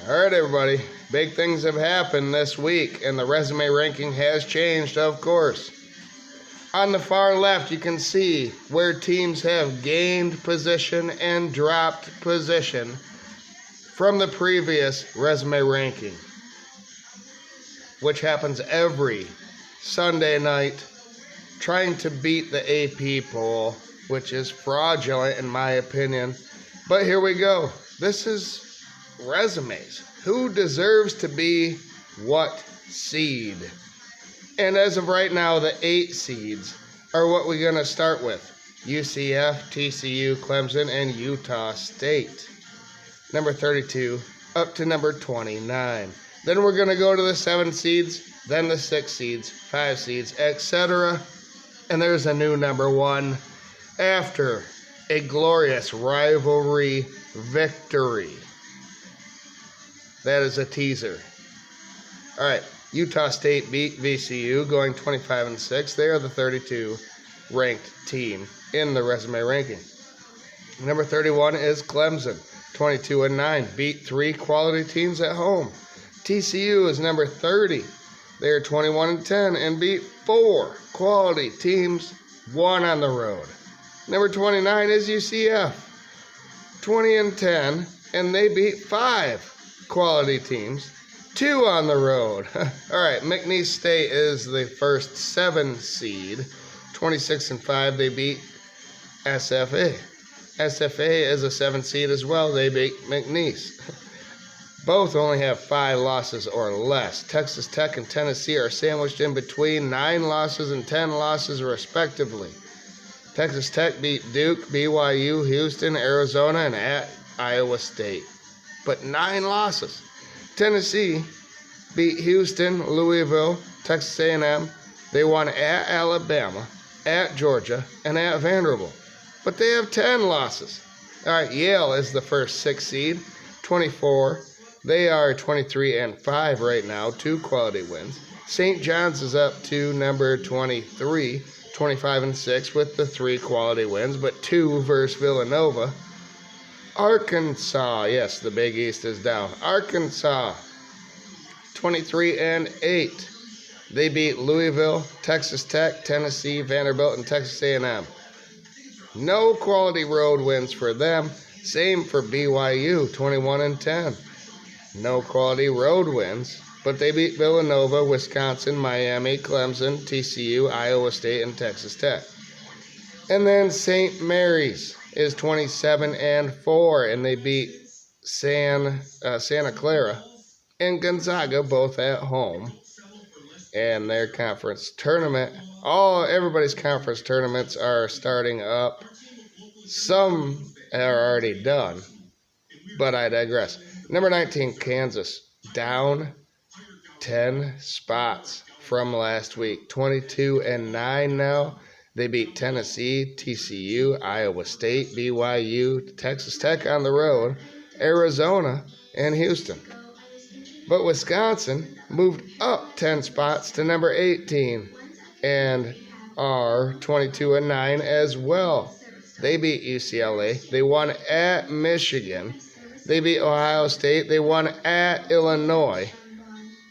All right, everybody. Big things have happened this week, and the resume ranking has changed, of course. On the far left, you can see where teams have gained position and dropped position from the previous resume ranking, which happens every Sunday night, trying to beat the AP poll, which is fraudulent in my opinion. But here we go. This is resumes. Who deserves to be what seed? And as of right now, the 8 seeds are what we're going to start with. UCF, TCU, Clemson, and Utah State. Number 32 up to number 29. Then we're going to go to the 7 seeds, then the 6 seeds, 5 seeds, etc. And there's a new number 1 after a glorious rivalry victory. That is a teaser. All right, Utah State beat VCU, going 25-6. They are the 32 ranked team in the resume ranking. Number 31 is Clemson, 22-9, beat 3 quality teams at home. TCU is number 30. They are 21-10 and beat 4 quality teams, 1 on the road. Number 29 is UCF, 20-10, and they beat 5 quality teams, 2 on the road. All right, McNeese State is the first 7 seed, 26-5. They beat SFA. SFA is a 7 seed as well. They beat McNeese. Both only have 5 losses or less. Texas Tech and Tennessee are sandwiched in between 9 losses and 10 losses respectively. Texas Tech beat Duke, BYU, Houston, Arizona, and at Iowa State. But 9 losses. Tennessee beat Houston, Louisville, Texas A&M. They won at Alabama, at Georgia, and at Vanderbilt. But they have 10 losses. All right, Yale is the first 6 seed, 24. They are 23-5 right now, 2 quality wins. St. John's is up to number 23, 25-6 with the 3 quality wins, but 2 versus Villanova. Arkansas, yes, the Big East is down. Arkansas, 23-8. They beat Louisville, Texas Tech, Tennessee, Vanderbilt, and Texas A&M. No quality road wins for them. Same for BYU, 21-10. No quality road wins, but they beat Villanova, Wisconsin, Miami, Clemson, TCU, Iowa State, and Texas Tech. And then St. Mary's is 27-4, and they beat Santa Clara and Gonzaga, both at home. And their conference tournament, everybody's conference tournaments are starting up. Some are already done, but I digress. Number 19, Kansas, down 10 spots from last week, 22-9 now. They beat Tennessee, TCU, Iowa State, BYU, Texas Tech on the road, Arizona, and Houston. But Wisconsin moved up 10 spots to number 18 and are 22-9 as well. They beat UCLA. They won at Michigan. They beat Ohio State. They won at Illinois.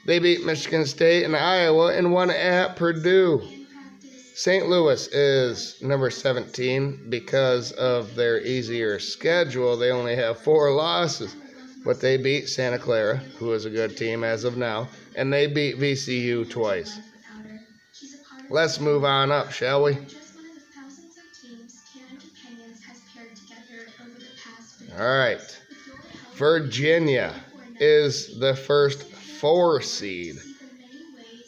They beat Michigan State and Iowa and won at Purdue. St. Louis is number 17 because of their easier schedule. They only have 4 losses, but they beat Santa Clara, who is a good team as of now, and they beat VCU twice. Let's move on up, shall we? All right. Virginia is the first 4 seed.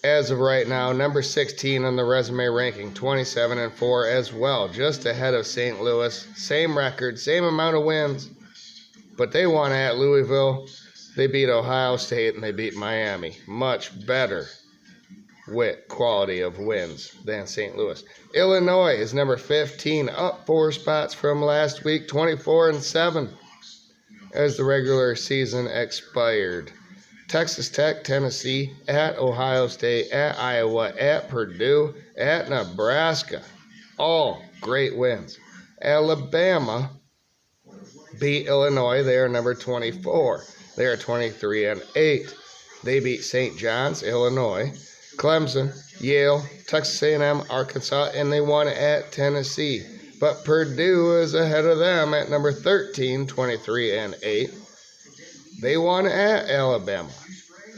As of right now, number 16 on the resume ranking, 27-4 as well, just ahead of St. Louis. Same record, same amount of wins, but they won at Louisville. They beat Ohio State and they beat Miami. Much better with quality of wins than St. Louis. Illinois is number 15, up 4 spots from last week, 24-7 as the regular season expired. Texas Tech, Tennessee, at Ohio State, at Iowa, at Purdue, at Nebraska. All great wins. Alabama beat Illinois. They are number 24. They are 23-8. They beat St. John's, Illinois, Clemson, Yale, Texas A&M, Arkansas, and they won at Tennessee. But Purdue is ahead of them at number 13, 23-8. They won at Alabama,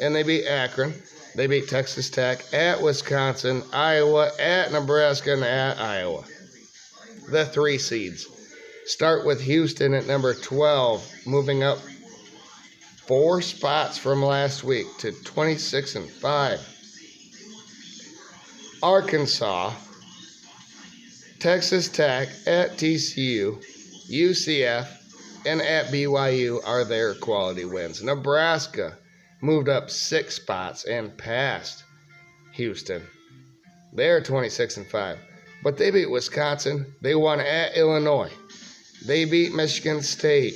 and they beat Akron. They beat Texas Tech, at Wisconsin, Iowa, at Nebraska, and at Iowa. The 3 seeds start with Houston at number 12, moving up 4 spots from last week to 26-5. Arkansas, Texas Tech, at TCU, UCF, and at BYU are their quality wins. Nebraska moved up 6 spots and passed Houston. They're 26-5. But they beat Wisconsin. They won at Illinois. They beat Michigan State.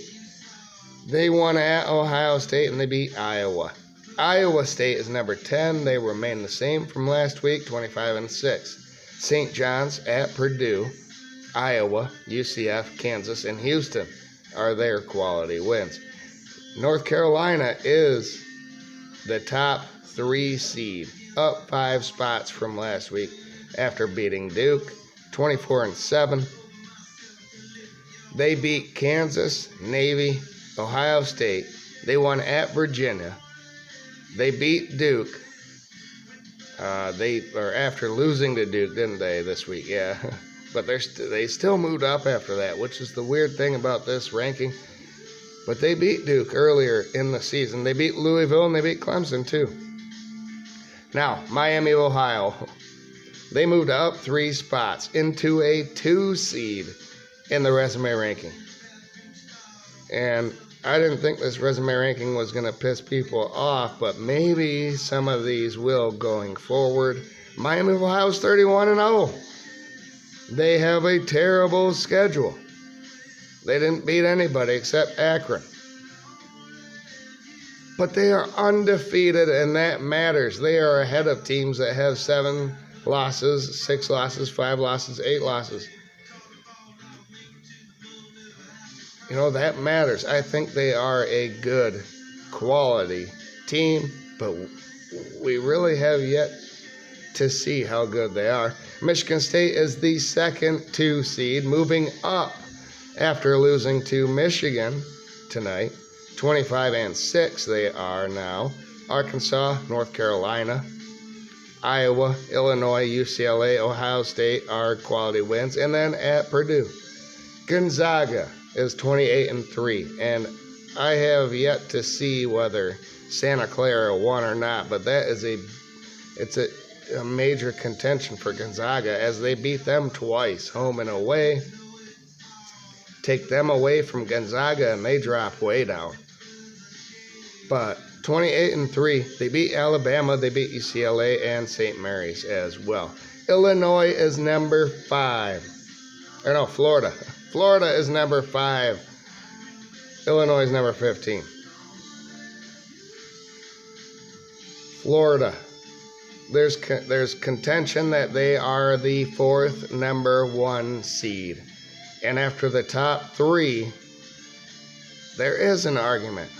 They won at Ohio State, and they beat Iowa. Iowa State is number 10. They remain the same from last week, 25-6. St. John's at Purdue, Iowa, UCF, Kansas, and Houston are their quality wins. North Carolina is the top 3 seed, up 5 spots from last week after beating Duke, 24-7. They beat Kansas, Navy, Ohio State. They won at Virginia. They beat Duke. After losing to Duke, didn't they, this week? Yeah. But they still moved up after that, which is the weird thing about this ranking. But they beat Duke earlier in the season. They beat Louisville, and they beat Clemson, too. Now, Miami, Ohio. They moved up 3 spots into a 2 seed in the resume ranking. And I didn't think this resume ranking was going to piss people off, but maybe some of these will going forward. Miami of Ohio is 31-0. They have a terrible schedule. They didn't beat anybody except Akron. But they are undefeated, and that matters. They are ahead of teams that have 7 losses, 6 losses, 5 losses, 8 losses. You know, that matters. I think they are a good quality team, but we really have yet to see how good they are. Michigan State is the second 2 seed, moving up after losing to Michigan tonight. 25-6 they are now. Arkansas, North Carolina, Iowa, Illinois, UCLA, Ohio State are quality wins. And then at Purdue, Gonzaga is 28-3, and I have yet to see whether Santa Clara won or not, but that is a major contention for Gonzaga as they beat them twice, home and away. Take them away from Gonzaga and they drop way down. But 28-3, they beat Alabama, they beat UCLA and St. Mary's as well. Illinois is number 5. Florida. Florida is number 5. Illinois is number 15. Florida. There's contention that they are the 4th number 1 seed. And after the top 3, there is an argument.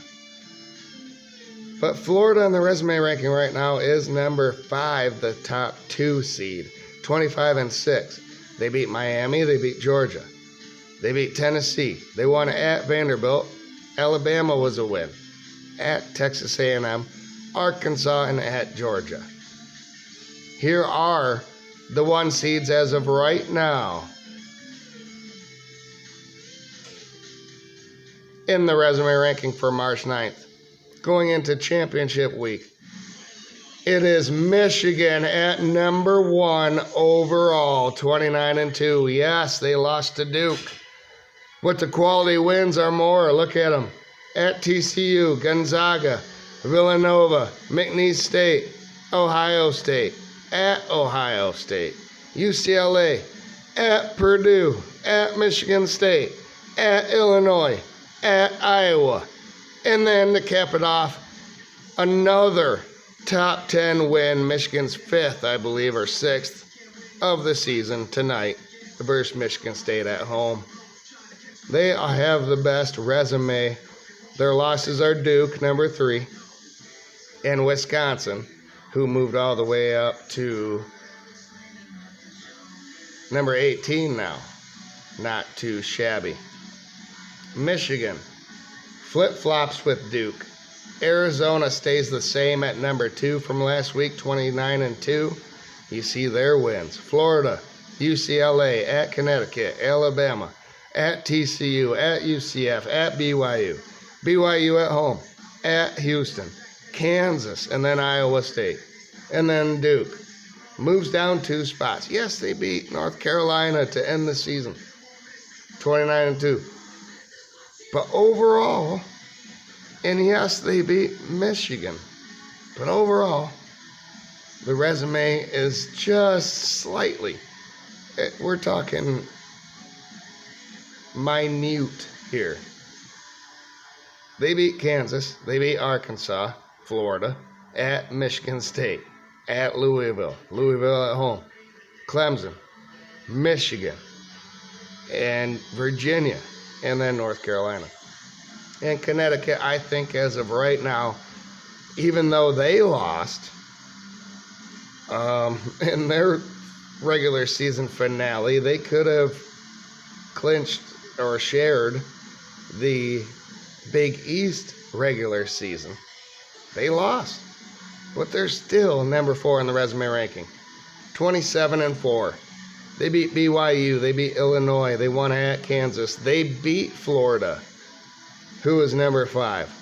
But Florida in the resume ranking right now is number 5, the top 2 seed. 25-6. They beat Miami, they beat Georgia. They beat Tennessee. They won at Vanderbilt. Alabama was a win. At Texas A&M, Arkansas, and at Georgia. Here are the 1 seeds as of right now in the resume ranking for March 9th. Going into championship week, it is Michigan at number 1 overall, 29-2. Yes, they lost to Duke, but the quality wins are more. Look at them. At TCU, Gonzaga, Villanova, McNeese State, Ohio State, at Ohio State, UCLA, at Purdue, at Michigan State, at Illinois, at Iowa. And then to cap it off, another top 10 win, Michigan's 5th, I believe, or 6th of the season tonight versus Michigan State at home. They have the best resume Their losses are Duke, number 3, and Wisconsin, who moved all the way up to number 18 now. Not too shabby. Michigan flip-flops with Duke. Arizona stays the same at number 2 from last week, 29-2. You see their wins. Florida, UCLA, at Connecticut, Alabama, at TCU, at UCF, at BYU. BYU at home, at Houston, Kansas, and then Iowa State. And then Duke moves down 2 spots. Yes, they beat North Carolina to end the season, 29-2. But overall, and yes, they beat Michigan. But overall, the resume is just slightly, we're talking minute here. They beat Kansas, they beat Arkansas, Florida, at Michigan State, at Louisville at home, Clemson, Michigan, and Virginia, and then North Carolina. And Connecticut, I think as of right now, even though they lost in their regular season finale, they could have clinched or shared the Big East regular season. They lost, but they're still number 4 in the resume ranking, 27-4. They beat BYU, they beat Illinois, they won at Kansas, they beat Florida, who is number 5.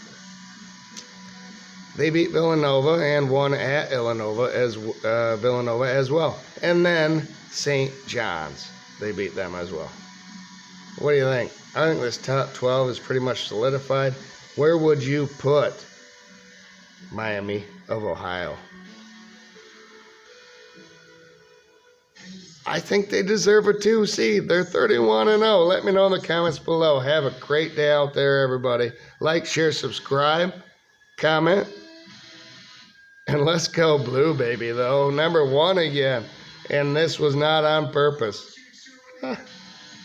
They beat Villanova and won at Villanova as well. And then St. John's, they beat them as well. What do you think? I think this top 12 is pretty much solidified. Where would you put Miami of Ohio? I think they deserve a 2 seed. They're 31-0. Let me know in the comments below. Have a great day out there, everybody. Like, share, subscribe, comment, and let's go blue, baby, though. Number 1 again. And this was not on purpose.